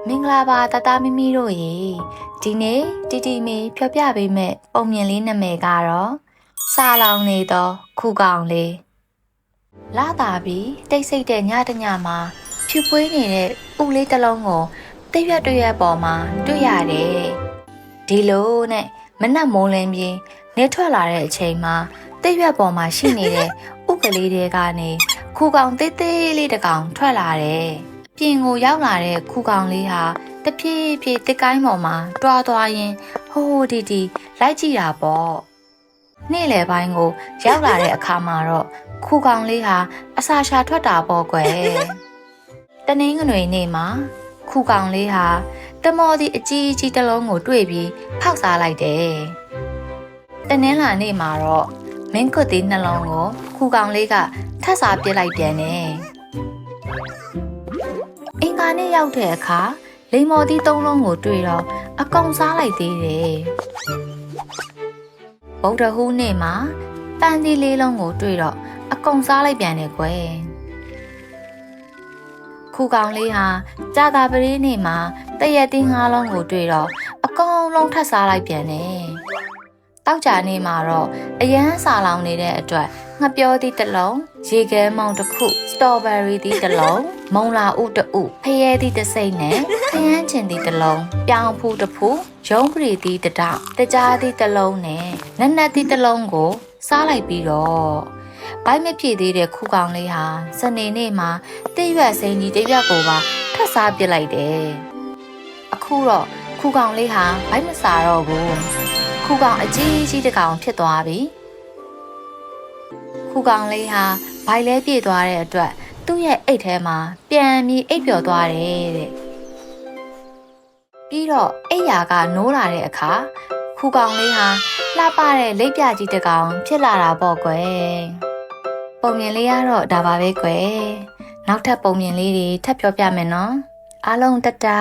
မင်္ဂလာပါတသားမမီတို့ရေဒီနေ့တီမီဖြောပြပေးမဲ့ပုံမြင်လေးနာမည်ကတော့စာလောင်နေတော့ခုကောင်လေးလာတာပြီးတိတ်ဆိတ်တဲ့ညတညမှာဖြူပွေးနေတဲ့ဥလေးတစ်လုံးကိုတိတ်ရွက်ပေါ်မှာတွေ့ရတယ်ဒီလိုနဲ့မနက်မိုးလင်းပြီးနေထွက်လာတဲ့အချိန်မှာတိတ်ရွက်ပေါ်မှာရှိနေတဲ့ဥကလေးတွေကနေခုကောင်သေးသေးလေးတစ်ကောင်ထွက်လာတယ်ပြင်ကိုရောက်လာတဲ့ခုကောင်လေးဟာတဖြည်းဖြည်းတစ်ကိုင်းပေါ်မှာတွားသွားရင်ဟိုးတီလိုက်ကြည့်တာပေါ့နေ့လယ်ပိုင်းကိုရောက်လာတဲ့အခါမှာတော့ခုကောင်လေးဟာအစာရှာထွက်တာပေါ့ကွယ်တနင်္ဂနွေနေ့မှာခုကောင်လေးဟာတမော်ဒီအကြီးတစ်လုံးကိုတွေ့ပြီးဖောက်စားလိုက်တယ်တနင်္လာနေ့မှာတော့မင်းကွတ်သေးနှလုံးကိုခုကောင်လေးကထပ်စားပစ်လိုက်ပြန်တယ်အင်္ဂါနေ့ရောက်တဲ့အခါလိမ္မော်သီးသုံးလုံးကိုတွေ့တော့အကောင်စားလိုက်သေးတယ်ဗုဒ္ဓဟူးနေ့မှာတန်သီးလေးလုံးကိုတွေ့တော့အကောင်စားလိုက်ပြန်တယ်ကွယ်ခုကောင်လေးဟာကြာတာပတေးနေ့မှာတရက်သီးငါးလုံးကိုတွေ့တော့အကောင်လုံးထပ်စားလိုက်ပြန်တယ်တောက်ကြနေ့မှာတော့အရန်စာလောင်နေတဲ့အတွက်ငှက်ပြောသီးတစ်လုံးရေခဲမောင်တစ်ခုစတော်ဘယ်ရီသီးတစ်လုံးမုံလာဥတစ်ဥဖရဲသီးတစ်စိမ့်နဲ့ခရမ်းချင်သီးတစ်လုံးပြောင်ဖူးတစ်ဖူးရုံးပရီသီးတစ်တောက်တကြားသီးတစ်လုံးနဲ့နက်နက်သီးတစ်လုံးကိုစားလိုက်ပြီးတော့ဘိုက်မဖြည့်သေးတဲ့ခုကောင်လေးဟာစနေနေ့မှာတိရွက်စိမ်းကြီးတစ်ရွက်ကိုပါထပ်စားပစ်လိုက်တယ်အခုတော့ခုကောင်လေးဟာဘိုက်မစားတော့ဘူးခုကောင်အကြီးတစ်ကောင်ဖြစ်သွားပြီခုကောင်လေးဟာဘိုက်လဲပြေးသွားတဲ့အတွက်သူ့ရဲ့အိတ်ထဲမှာပြန်ပြီးအိပ်ပျော်သွားတယ်တဲ့ပြီးတော့အိပ်ယာကနိုးလာတဲ့အခါခုကောင်လေးဟာလှပတဲ့လိပ်ပြကြီးတစ်ကောင်ဖြစ်လာတာပေါ့ကွယ်ပုံမြင်လေးကတော့ဒါပါပဲကွယ်နောက်ထပ်ပုံမြင်လေးတွေထပ်ပြောပြမယ်နော်အားလုံးတတာ